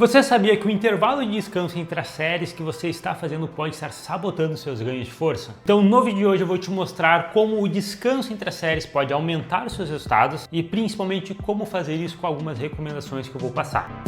Você sabia que o intervalo de descanso entre as séries que você está fazendo pode estar sabotando seus ganhos de força? Então, no vídeo de hoje eu vou te mostrar como o descanso entre as séries pode aumentar os seus resultados e principalmente como fazer isso com algumas recomendações que eu vou passar.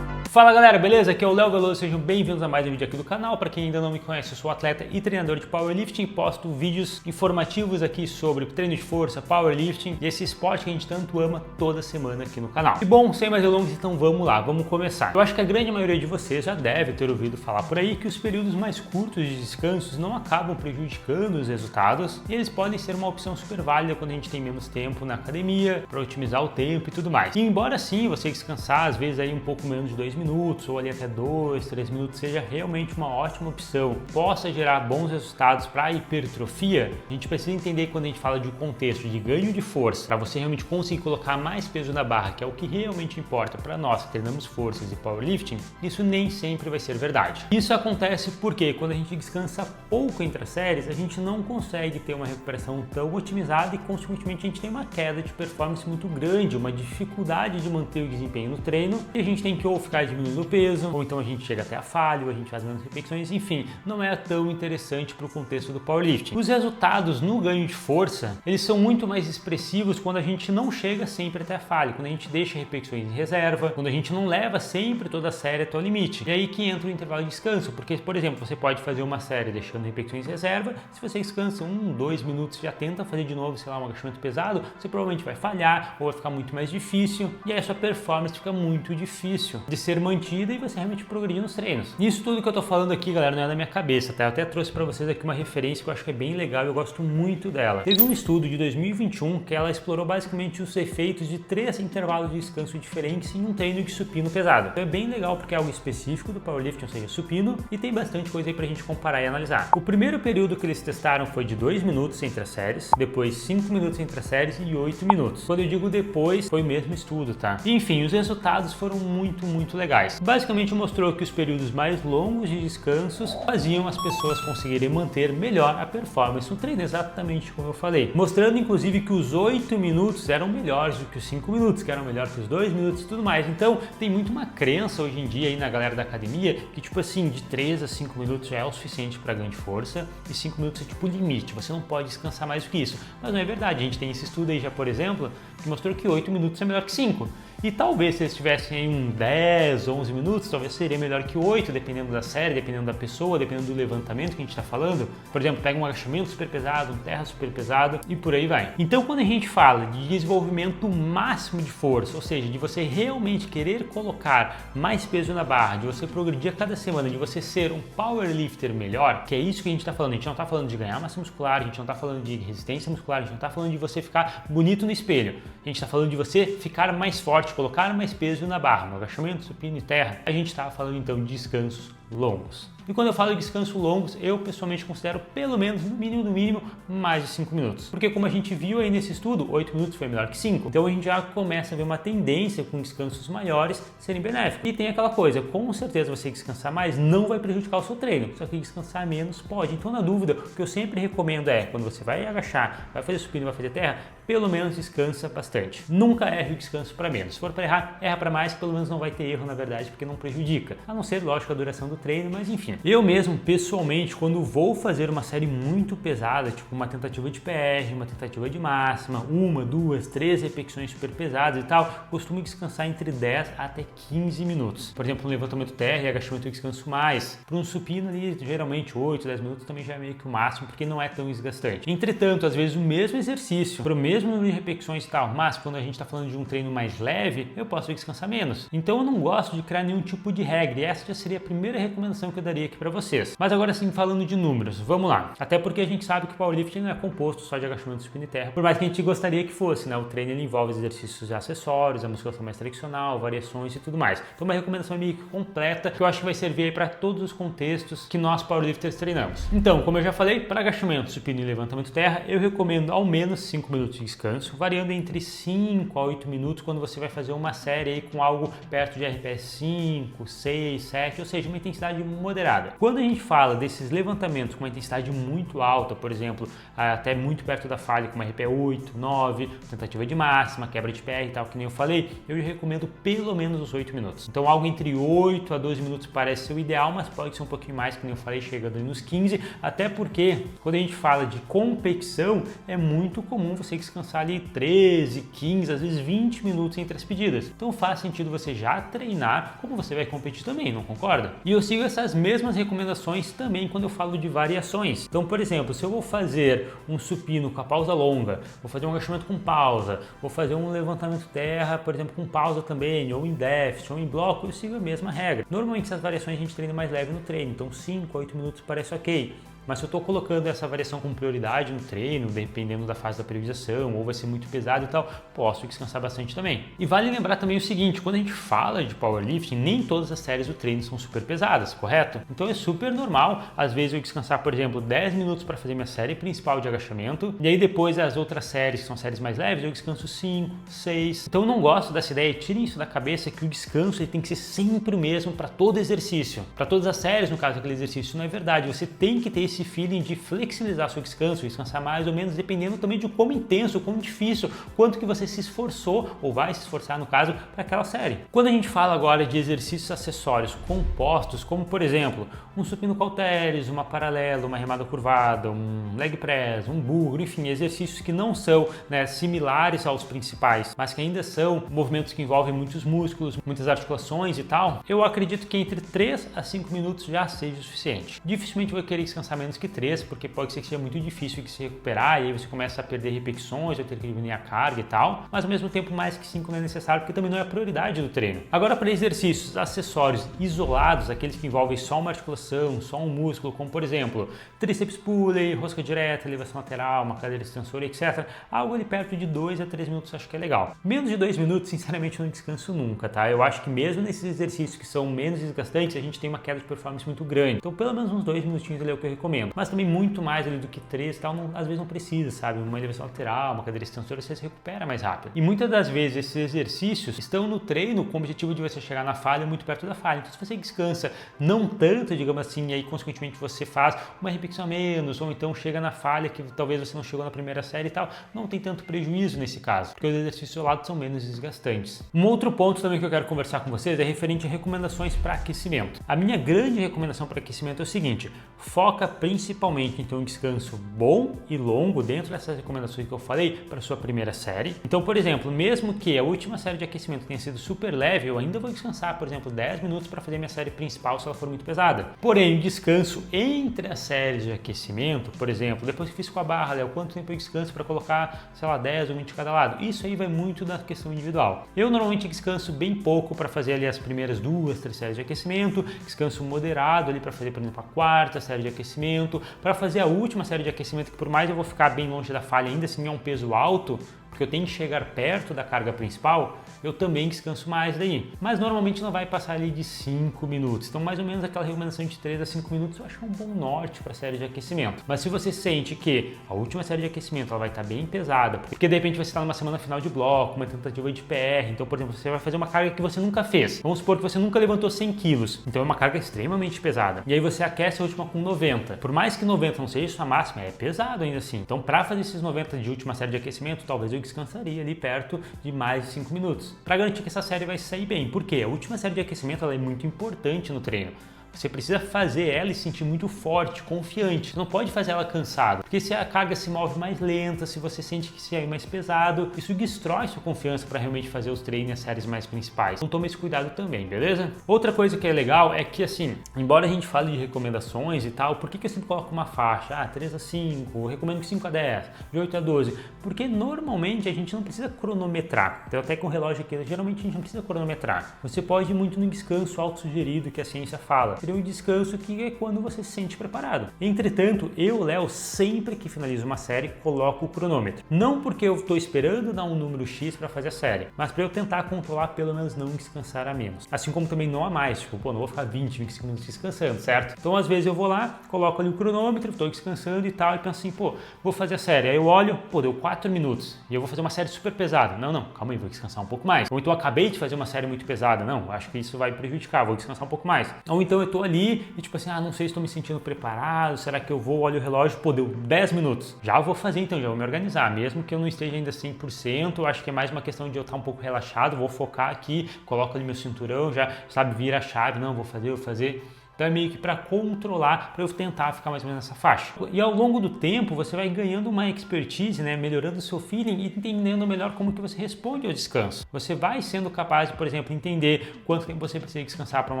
Fala galera, beleza? Aqui é o Léo Veloso, sejam bem-vindos a mais um vídeo aqui do canal. Para quem ainda não me conhece, eu sou atleta e treinador de powerlifting e posto vídeos informativos aqui sobre treino de força, powerlifting e esse esporte que a gente tanto ama toda semana aqui no canal. E bom, sem mais delongas, então vamos lá, vamos começar. Eu acho que a grande maioria de vocês já deve ter ouvido falar por aí que os períodos mais curtos de descansos não acabam prejudicando os resultados e eles podem ser uma opção super válida quando a gente tem menos tempo na academia, para otimizar o tempo e tudo mais. E embora sim você descansar às vezes aí um pouco menos de 2 minutos ou ali até 2, 3 minutos seja realmente uma ótima opção, possa gerar bons resultados para a hipertrofia, a gente precisa entender quando a gente fala de um contexto de ganho de força, para você realmente conseguir colocar mais peso na barra, que é o que realmente importa para nós que treinamos forças e powerlifting, isso nem sempre vai ser verdade. Isso acontece porque quando a gente descansa pouco entre as séries, a gente não consegue ter uma recuperação tão otimizada e consequentemente a gente tem uma queda de performance muito grande, uma dificuldade de manter o desempenho no treino e a gente tem que ou ficar diminuindo o peso, ou então a gente chega até a falha, ou a gente faz menos repetições, enfim, não é tão interessante para o contexto do powerlifting. Os resultados no ganho de força, eles são muito mais expressivos quando a gente não chega sempre até a falha, quando a gente deixa repetições em reserva, quando a gente não leva sempre toda a série até o limite. E aí que entra o intervalo de descanso, porque, por exemplo, você pode fazer uma série deixando repetições em reserva, se você descansa 1, 2 minutos, já tenta fazer de novo, sei lá, um agachamento pesado, você provavelmente vai falhar, ou vai ficar muito mais difícil, e aí a sua performance fica muito difícil de ser mantida e você realmente progredir nos treinos. Isso tudo que eu tô falando aqui, galera, não é da minha cabeça, tá? Eu até trouxe para vocês aqui uma referência que eu acho que é bem legal e eu gosto muito dela. Teve um estudo de 2021 que ela explorou basicamente os efeitos de 3 intervalos de descanso diferentes em um treino de supino pesado. Então é bem legal porque é algo específico do powerlifting, ou seja, supino, e tem bastante coisa aí pra gente comparar e analisar. O primeiro período que eles testaram foi de 2 minutos entre as séries, depois 5 minutos entre as séries e 8 minutos. Quando eu digo depois, foi o mesmo estudo, tá? Enfim, os resultados foram muito legais. Basicamente mostrou que os períodos mais longos de descansos faziam as pessoas conseguirem manter melhor a performance no treino, exatamente como eu falei. Mostrando inclusive que os 8 minutos eram melhores do que os 5 minutos, que eram melhores que os 2 minutos e tudo mais. Então tem muito uma crença hoje em dia aí na galera da academia que tipo assim, de 3 a 5 minutos já é o suficiente para ganho de força e 5 minutos é tipo o limite, você não pode descansar mais do que isso. Mas não é verdade, a gente tem esse estudo aí já, por exemplo, que mostrou que 8 minutos é melhor que 5. E talvez se eles tivessem aí um 10, 11 minutos, talvez seria melhor que 8, dependendo da série, dependendo da pessoa, dependendo do levantamento que a gente está falando. Por exemplo, pega um agachamento super pesado, um terra super pesado e por aí vai. Então, quando a gente fala de desenvolvimento máximo de força, ou seja, de você realmente querer colocar mais peso na barra, de você progredir a cada semana, de você ser um powerlifter melhor, que é isso que a gente está falando. A gente não está falando de ganhar massa muscular, a gente não está falando de resistência muscular, a gente não está falando de você ficar bonito no espelho. A gente está falando de você ficar mais forte, colocar mais peso na barra, no agachamento, supino e terra. A gente estava falando então de descansos longos. E quando eu falo de descanso longos, eu pessoalmente considero pelo menos, no mínimo, mais de 5 minutos. Porque como a gente viu aí nesse estudo, 8 minutos foi melhor que 5. Então a gente já começa a ver uma tendência com descansos maiores serem benéficos. E tem aquela coisa, com certeza você descansar mais não vai prejudicar o seu treino, só que descansar menos pode. Então na dúvida, o que eu sempre recomendo é, quando você vai agachar, vai fazer supino, vai fazer terra, pelo menos descansa bastante. Nunca erre o descanso para menos. Se for para errar, erra para mais, pelo menos não vai ter erro na verdade, porque não prejudica. A não ser, lógico, a duração do treino, mas enfim. Eu mesmo, pessoalmente, quando vou fazer uma série muito pesada, tipo uma tentativa de PR, uma tentativa de máxima, 1, 2, 3 repetições super pesadas e tal, costumo descansar entre 10 até 15 minutos. Por exemplo, no levantamento TR e agachamento eu descanso mais. Para um supino ali, geralmente 8, 10 minutos também já é meio que o máximo, porque não é tão desgastante. Entretanto, às vezes o mesmo exercício, para o mesmo número de repetições e tal, mas quando a gente está falando de um treino mais leve, eu posso descansar menos. Então eu não gosto de criar nenhum tipo de regra, e essa já seria a primeira recomendação que eu daria aqui para vocês. Mas agora sim, falando de números, vamos lá. Até porque a gente sabe que o powerlifting não é composto só de agachamento, supino e terra, por mais que a gente gostaria que fosse, né? O treino ele envolve exercícios acessórios, a musculação mais tradicional, variações e tudo mais. Então uma recomendação meio que completa, que eu acho que vai servir aí para todos os contextos que nós powerlifters treinamos. Então, como eu já falei, para agachamento, supino e levantamento terra, eu recomendo ao menos 5 minutos de descanso, variando entre 5 a 8 minutos quando você vai fazer uma série aí com algo perto de RPE 5, 6, 7, ou seja, uma intensidade moderada. Quando a gente fala desses levantamentos com uma intensidade muito alta, por exemplo, até muito perto da falha, como RPE 8, 9, tentativa de máxima, quebra de PR e tal, que nem eu falei, eu recomendo pelo menos os 8 minutos. Então algo entre 8 a 12 minutos parece ser o ideal, mas pode ser um pouquinho mais, que nem eu falei, chegando nos 15, até porque quando a gente fala de competição, é muito comum você descansar ali 13, 15, às vezes 20 minutos entre as pedidas. Então faz sentido você já treinar como você vai competir também, não concorda? E eu sigo essas mesmas recomendações também quando eu falo de variações. Então, por exemplo, se eu vou fazer um supino com a pausa longa, vou fazer um agachamento com pausa, vou fazer um levantamento terra, por exemplo, com pausa também, ou em déficit, ou em bloco, eu sigo a mesma regra. Normalmente essas variações a gente treina mais leve no treino, então 5 a 8 minutos parece ok. Mas se eu estou colocando essa variação como prioridade no treino, dependendo da fase da periodização, ou vai ser muito pesado e tal, posso descansar bastante também. E vale lembrar também o seguinte, quando a gente fala de powerlifting, nem todas as séries do treino são super pesadas, correto? Então é super normal, às vezes eu descansar, por exemplo, 10 minutos para fazer minha série principal de agachamento, e aí depois as outras séries, que são séries mais leves, eu descanso 5, 6. Então eu não gosto dessa ideia, tirem isso da cabeça que o descanso ele tem que ser sempre o mesmo para todo exercício. Para todas as séries, no caso daquele exercício, isso não é verdade, você tem que ter esse feeling de flexibilizar seu descanso, descansar mais ou menos, dependendo também de como intenso, como difícil, quanto que você se esforçou ou vai se esforçar no caso para aquela série. Quando a gente fala agora de exercícios acessórios compostos, como por exemplo, um supino com halteres, uma paralela, uma remada curvada, um leg press, um bugre, enfim, exercícios que não são similares aos principais, mas que ainda são movimentos que envolvem muitos músculos, muitas articulações e tal, eu acredito que entre 3 a 5 minutos já seja o suficiente. Dificilmente vai querer descansar menos que 3, porque pode ser que seja muito difícil de se recuperar e aí você começa a perder repetições ou ter que diminuir a carga e tal, mas ao mesmo tempo mais que 5 não é necessário, porque também não é a prioridade do treino. Agora, para exercícios acessórios isolados, aqueles que envolvem só uma articulação, só um músculo, como por exemplo, tríceps pulley, rosca direta, elevação lateral, uma cadeira extensora, etc. Algo ali perto de 2 a 3 minutos acho que é legal. Menos de 2 minutos, sinceramente, eu não descanso nunca, tá? Eu acho que mesmo nesses exercícios que são menos desgastantes, a gente tem uma queda de performance muito grande. Então, pelo menos uns 2 minutinhos ali é o que eu recomendo. Mas também muito mais ali do que 3 e tal, às vezes não precisa, sabe? Uma elevação lateral, uma cadeira extensora, você se recupera mais rápido. E muitas das vezes esses exercícios estão no treino com o objetivo de você chegar na falha muito perto da falha. Então se você descansa não tanto, digamos assim, e aí consequentemente você faz uma repetição a menos, ou então chega na falha que talvez você não chegou na primeira série e tal, não tem tanto prejuízo nesse caso, porque os exercícios isolados são menos desgastantes. Um outro ponto também que eu quero conversar com vocês é referente a recomendações para aquecimento. A minha grande recomendação para aquecimento é o seguinte, foca principalmente então em descanso bom e longo dentro dessas recomendações que eu falei para sua primeira série. Então, por exemplo, mesmo que a última série de aquecimento tenha sido super leve, eu ainda vou descansar, por exemplo, 10 minutos para fazer minha série principal se ela for muito pesada. Porém, o descanso entre as séries de aquecimento, por exemplo, depois que fiz com a barra, Léo, quanto tempo eu descanso para colocar, sei lá, 10 ou 20 de cada lado? Isso aí vai muito da questão individual. Eu normalmente descanso bem pouco para fazer ali as primeiras 2, 3 séries de aquecimento, descanso moderado ali para fazer, por exemplo, a quarta série de aquecimento, para fazer a última série de aquecimento, que por mais eu vou ficar bem longe da falha, ainda assim é um peso alto, porque eu tenho que chegar perto da carga principal, eu também descanso mais daí. Mas normalmente não vai passar ali de 5 minutos. Então mais ou menos aquela recomendação de 3 a 5 minutos eu acho um bom norte para a série de aquecimento. Mas se você sente que a última série de aquecimento ela vai estar bem pesada, porque de repente você está numa semana final de bloco, uma tentativa de PR, então por exemplo você vai fazer uma carga que você nunca fez. Vamos supor que você nunca levantou 100 quilos, então é uma carga extremamente pesada. E aí você aquece a última com 90. Por mais que 90 não seja sua máxima, é pesado ainda assim. Então para fazer esses 90 de última série de aquecimento, talvez eu descansaria ali perto de mais de 5 minutos, para garantir que essa série vai sair bem. Por quê? A última série de aquecimento ela é muito importante no treino. Você precisa fazer ela e se sentir muito forte, confiante. Você não pode fazer ela cansada, porque se a carga se move mais lenta, se você sente que se é mais pesado, isso destrói sua confiança para realmente fazer os treinos e as séries mais principais. Então tome esse cuidado também, beleza? Outra coisa que é legal é que assim, embora a gente fale de recomendações e tal, por que eu sempre coloco uma faixa? 3 a 5, eu recomendo de 5 a 10, de 8 a 12, porque normalmente a gente não precisa cronometrar. Então até com o relógio aqui, geralmente a gente não precisa cronometrar. Você pode ir muito no descanso autossugerido que a ciência fala. seria um descanso que é quando você se sente preparado. Entretanto, eu, Léo, sempre que finalizo uma série, coloco o cronômetro. Não porque eu estou esperando dar um número X para fazer a série, mas para eu tentar controlar pelo menos não descansar a menos. Assim como também não a mais, tipo, pô, não vou ficar 20, 25 minutos descansando, certo? Então às vezes eu vou lá, coloco ali o cronômetro, estou descansando e tal, e penso assim, pô, vou fazer a série. Aí eu olho, pô, deu 4 minutos e eu vou fazer uma série super pesada. Não, calma aí, vou descansar um pouco mais. Ou então eu acabei de fazer uma série muito pesada. Não, acho que isso vai prejudicar, vou descansar um pouco mais. Ou então eu tô ali e tipo assim, não sei se estou me sentindo preparado, será que eu vou, olho o relógio, pô, deu 10 minutos. Já vou fazer então, já vou me organizar, mesmo que eu não esteja ainda 100%, eu acho que é mais uma questão de eu estar um pouco relaxado, vou focar aqui, coloco ali meu cinturão, já sabe, vira a chave, não, vou fazer. Então é meio que para controlar, para eu tentar ficar mais ou menos nessa faixa. E ao longo do tempo você vai ganhando uma expertise, né, melhorando o seu feeling e entendendo melhor como que você responde ao descanso. Você vai sendo capaz de, por exemplo, entender quanto tempo você precisa descansar para um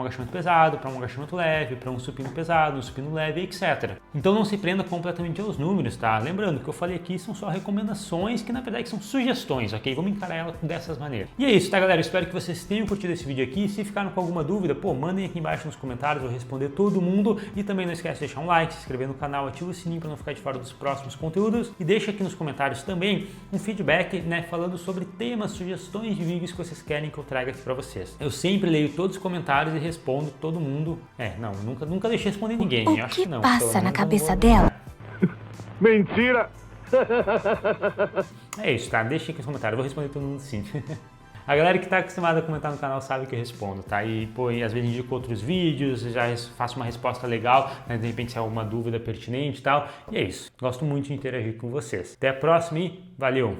agachamento pesado, para um agachamento leve, para um supino pesado, um supino leve, etc. Então não se prenda completamente aos números, tá? Lembrando que eu falei aqui são só recomendações que na verdade são sugestões, ok? Vamos encarar ela dessas maneiras. E é isso, tá, galera? Eu espero que vocês tenham curtido esse vídeo aqui. Se ficaram com alguma dúvida, pô, mandem aqui embaixo nos comentários, eu responder todo mundo, e também não esquece de deixar um like, se inscrever no canal, ativa o sininho para não ficar de fora dos próximos conteúdos e deixa aqui nos comentários também um feedback, né, falando sobre temas, sugestões de vídeos que vocês querem que eu traga aqui para vocês. Eu sempre leio todos os comentários e respondo todo mundo. Nunca deixei responder ninguém. O que passa na cabeça dela? Mentira! É isso, tá? Deixa aqui nos comentários, eu vou responder todo mundo sim. A galera que está acostumada a comentar no canal sabe que eu respondo, tá? E, pô, às vezes indico outros vídeos, já faço uma resposta legal, né? De repente se é alguma dúvida pertinente e tal. E é isso. Gosto muito de interagir com vocês. Até a próxima e valeu!